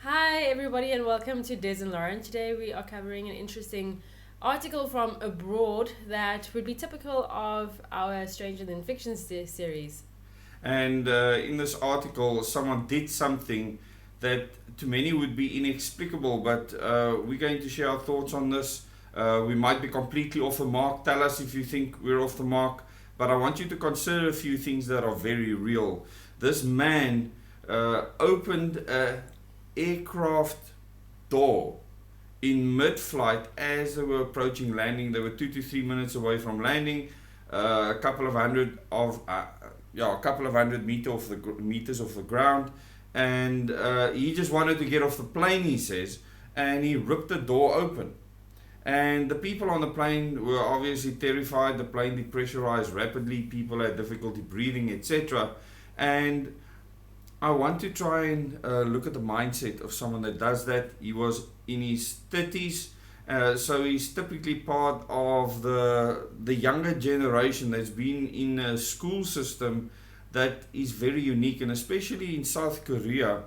Hi, everybody, and welcome to Des and Lauren. Today, we are covering an interesting article from abroad that would be typical of our Stranger Than Fiction series. And in this article, someone did something that to many would be inexplicable, but we're going to share our thoughts on this. We might be completely off the mark. Tell us if you think we're off the mark. But I want you to consider a few things that are very real. This man opened an aircraft door in mid-flight as they were approaching landing. They were 2 to 3 minutes away from landing, a couple of hundred meters off the ground, and he just wanted to get off the plane, he says, and he ripped the door open. And the people on the plane were obviously terrified. The plane depressurized rapidly. People had difficulty breathing, etc. And I want to try and look at the mindset of someone that does that. He was in his 30s, so he's typically part of the younger generation that's been in a school system that is very unique, and especially in South Korea,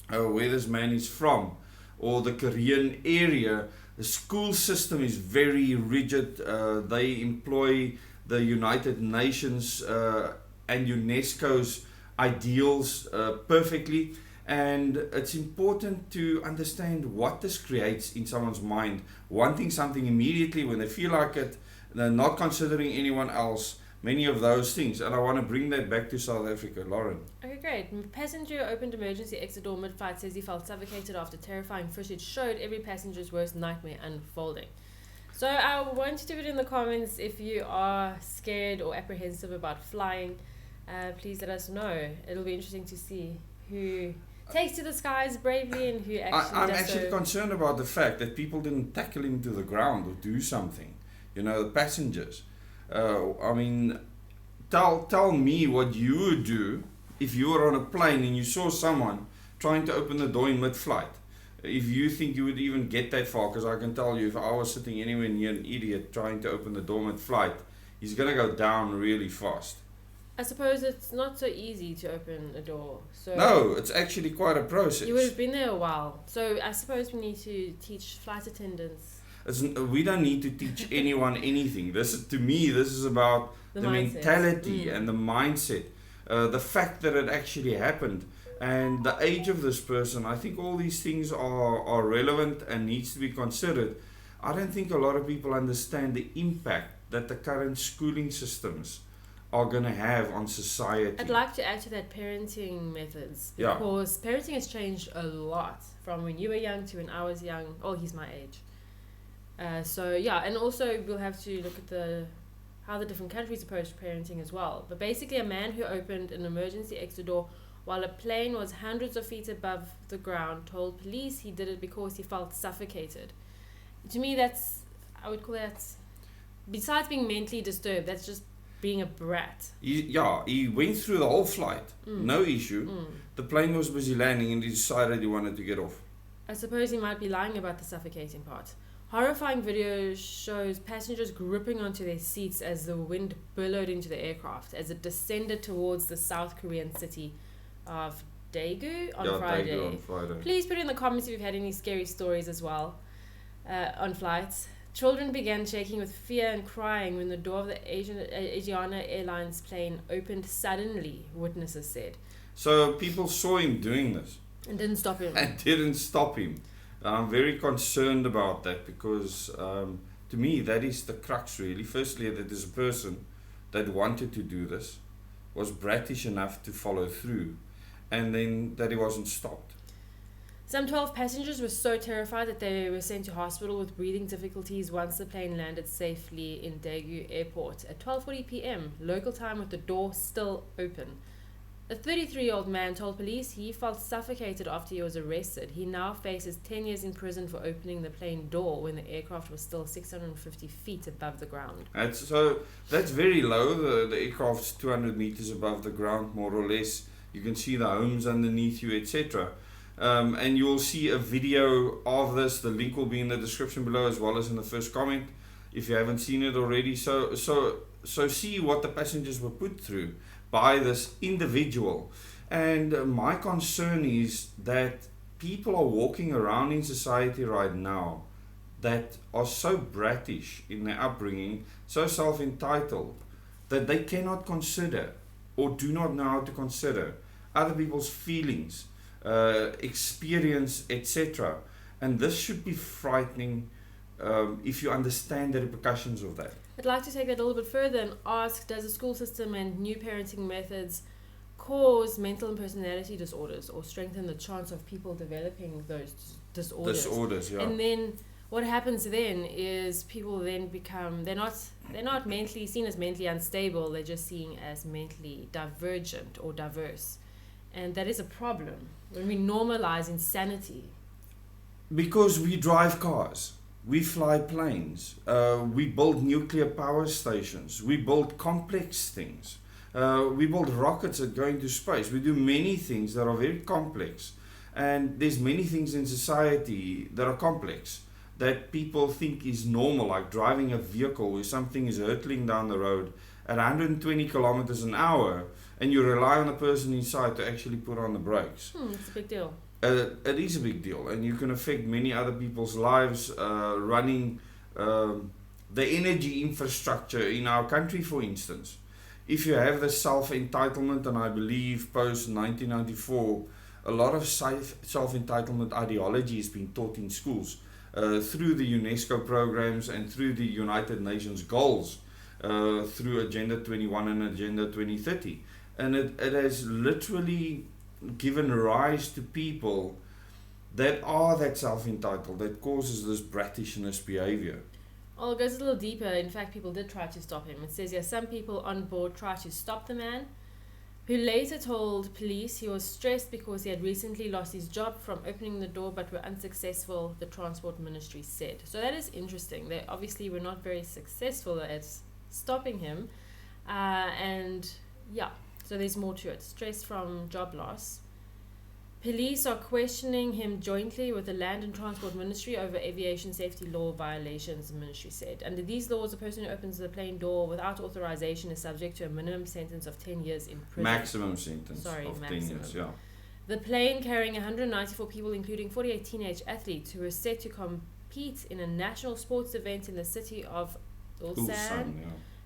where this man is from, or the Korean area, the school system is very rigid. They employ the United Nations and UNESCO's ideals perfectly, and it's important to understand what this creates in someone's mind, wanting something immediately when they feel like it, they're not considering anyone else, many of those things. And I want to bring that back to South Africa. Lauren. Okay, great. Passenger opened emergency exit door mid-flight, says he felt suffocated after terrifying footage showed every passenger's worst nightmare unfolding. So I want you to put in the comments if you are scared or apprehensive about flying. Please let us know. It'll be interesting to see who takes to the skies bravely and who actually I'm does actually so. concerned about the fact that people didn't tackle him to the ground or do something. You know, the passengers. I mean, tell me what you would do if you were on a plane and you saw someone trying to open the door in mid-flight. If you think you would even get that far, because I can tell you, if I was sitting anywhere near an idiot trying to open the door mid-flight, he's going to go down really fast. I suppose it's not so easy to open a door. So No, it's actually quite a process. you would have been there a while. So I suppose we need to teach flight attendants We don't need to teach anyone anything. To me, this is about the mentality and the mindset. The fact that it actually happened and the age of this person. I think all these things are relevant and needs to be considered. I don't think a lot of people understand the impact that the current schooling systems are going to have on society. I'd like to add to that parenting methods, because parenting has changed a lot from when you were young to when I was young. Oh, he's my age. And also we'll have to look at how the different countries approach parenting as well. But basically, a man who opened an emergency exit door while a plane was hundreds of feet above the ground told police he did it because he felt suffocated. To me, I would call that, besides being mentally disturbed, that's just being a brat. He went through the whole flight, no issue. The plane was busy landing and he decided he wanted to get off. I suppose he might be lying about the suffocating part. Horrifying video shows passengers gripping onto their seats as the wind billowed into the aircraft as it descended towards the South Korean city of Daegu on Friday. Daegu on Friday. Please put in the comments if you've had any scary stories as well on flights. Children began shaking with fear and crying when the door of the Asiana Airlines plane opened suddenly, witnesses said. So people saw him doing this. And didn't stop him. And didn't stop him. I'm very concerned about that because to me that is the crux really. Firstly, that there's a person that wanted to do this, was bratish enough to follow through, and then that he wasn't stopped. Some 12 passengers were so terrified that they were sent to hospital with breathing difficulties once the plane landed safely in Daegu Airport at 12:40 p.m. local time, with the door still open. A 33-year-old man told police he felt suffocated after he was arrested. He now faces 10 years in prison for opening the plane door when the aircraft was still 650 feet above the ground. That's very low. The aircraft's 200 meters above the ground, more or less. You can see the homes underneath you, etc. And you'll see a video of this. The link will be in the description below as well as in the first comment if you haven't seen it already. So see what the passengers were put through by this individual. And my concern is that people are walking around in society right now that are so brattish in their upbringing, so self-entitled, that they cannot consider or do not know how to consider other people's feelings, experience, etc. And this should be frightening if you understand the repercussions of that. I'd like to take that a little bit further and ask, does the school system and new parenting methods cause mental and personality disorders or strengthen the chance of people developing those disorders? Yeah. And then what happens then is people then become, they're not mentally seen as mentally unstable, they're just seen as mentally divergent or diverse. And that is a problem when we normalize insanity. Because we drive cars, we fly planes, we build nuclear power stations, we build complex things. We build rockets that go into space. We do many things that are very complex. And there's many things in society that are complex that people think is normal, like driving a vehicle where something is hurtling down the road at 120 kilometers an hour, and you rely on a person inside to actually put on the brakes. It's a big deal. It is a big deal, and you can affect many other people's lives running the energy infrastructure in our country, for instance. If you have the self-entitlement, and I believe post-1994, a lot of self-entitlement ideology is being taught in schools through the UNESCO programs and through the United Nations goals, through Agenda 21 and Agenda 2030. And it has literally given rise to people that are that self-entitled, that causes this brattishness behavior. Well, it goes a little deeper. In fact, people did try to stop him. It says here, some people on board tried to stop the man, who later told police he was stressed because he had recently lost his job from opening the door but were unsuccessful, the transport ministry said. So that is interesting. They obviously were not very successful at stopping him. And yeah, so there's more to it. Stress from job loss. Police are questioning him jointly with the Land and Transport Ministry over aviation safety law violations, the ministry said. Under these laws, a person who opens the plane door without authorization is subject to a minimum sentence of 10 years in prison. Maximum sentence of 10 years, yeah. The plane carrying 194 people, including 48 teenage athletes who were set to compete in a national sports event in the city of Ulsan,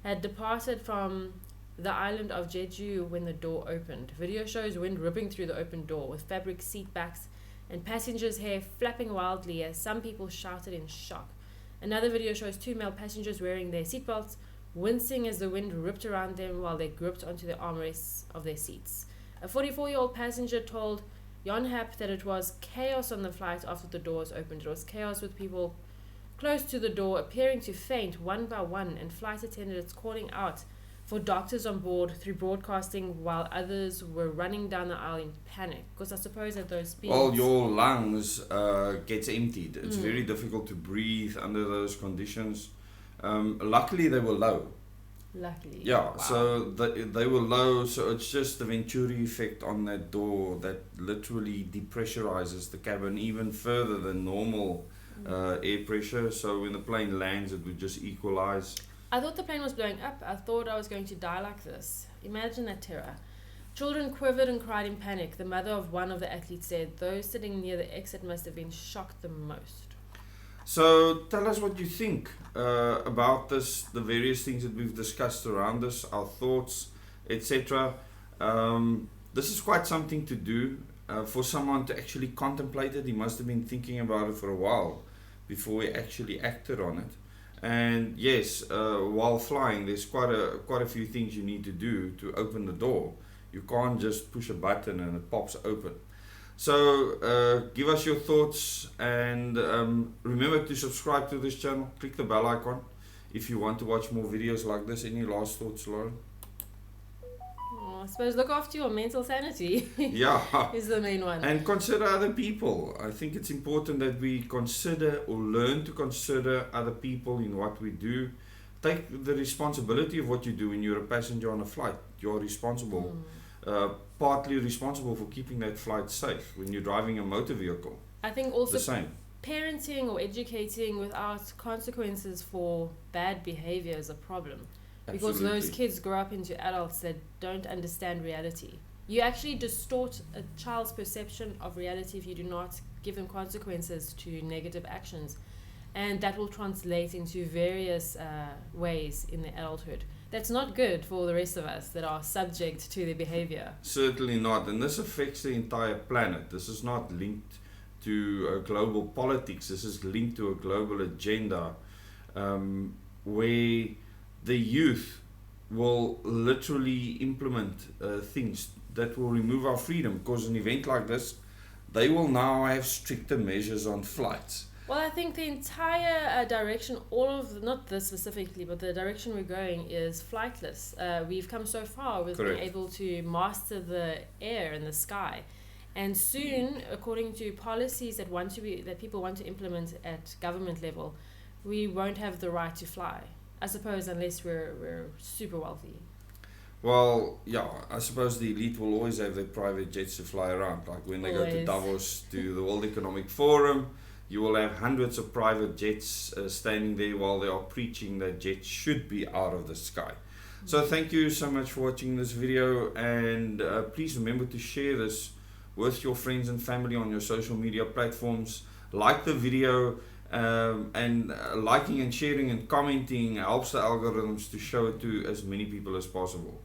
had departed from the island of Jeju when the door opened. Video shows wind ripping through the open door with fabric seat backs and passengers' hair flapping wildly as some people shouted in shock. Another video shows two male passengers wearing their seatbelts, wincing as the wind ripped around them while they gripped onto the armrests of their seats. A 44-year-old passenger told Yonhap that it was chaos on the flight after the doors opened. It was chaos with people close to the door appearing to faint one by one and flight attendants calling out for doctors on board through broadcasting while others were running down the aisle in panic. Because I suppose at those speeds... Well, your lungs gets emptied. It's very difficult to breathe under those conditions. Luckily, they were low. Luckily. Yeah, wow. So they were low, so it's just the Venturi effect on that door that literally depressurizes the cabin even further than normal air pressure. So when the plane lands, it would just equalize. I thought the plane was blowing up. I thought I was going to die like this. Imagine that terror. Children quivered and cried in panic. The mother of one of the athletes said those sitting near the exit must have been shocked the most. So tell us what you think about this, the various things that we've discussed around this, our thoughts, etc. This is quite something to do for someone to actually contemplate it. He must have been thinking about it for a while before he actually acted on it. And yes, while flying, there's quite a few things you need to do to open the door. You can't just push a button and it pops open. So give us your thoughts, and remember to subscribe to this channel. Click the bell icon if you want to watch more videos like this. Any last thoughts, Lauren? I suppose look after your mental sanity. Yeah. Is the main one. And consider other people. I think it's important that we consider or learn to consider other people in what we do. Take the responsibility of what you do when you're a passenger on a flight. You're responsible, partly responsible for keeping that flight safe when you're driving a motor vehicle. I think also the same. Parenting or educating without consequences for bad behavior is a problem. Because those kids grow up into adults that don't understand reality. You actually distort a child's perception of reality if you do not give them consequences to negative actions. And that will translate into various ways in their adulthood. That's not good for the rest of us that are subject to their behavior. Certainly not. And this affects the entire planet. This is not linked to global politics. This is linked to a global agenda where the youth will literally implement things that will remove our freedom. Because an event like this, they will now have stricter measures on flights. Well, I think the entire direction, not this specifically, but the direction we're going is flightless. We've come so far with Correct. being able to master the air and the sky. And soon, according to policies that people want to implement at government level, we won't have the right to fly. I suppose unless we're super wealthy. Well, yeah, I suppose the elite will always have their private jets to fly around. Like when they go to Davos, to the World Economic Forum, you will have hundreds of private jets standing there while they are preaching that jets should be out of the sky. So thank you so much for watching this video, and please remember to share this with your friends and family on your social media platforms. Like the video, and liking and sharing and commenting helps the algorithms to show it to as many people as possible.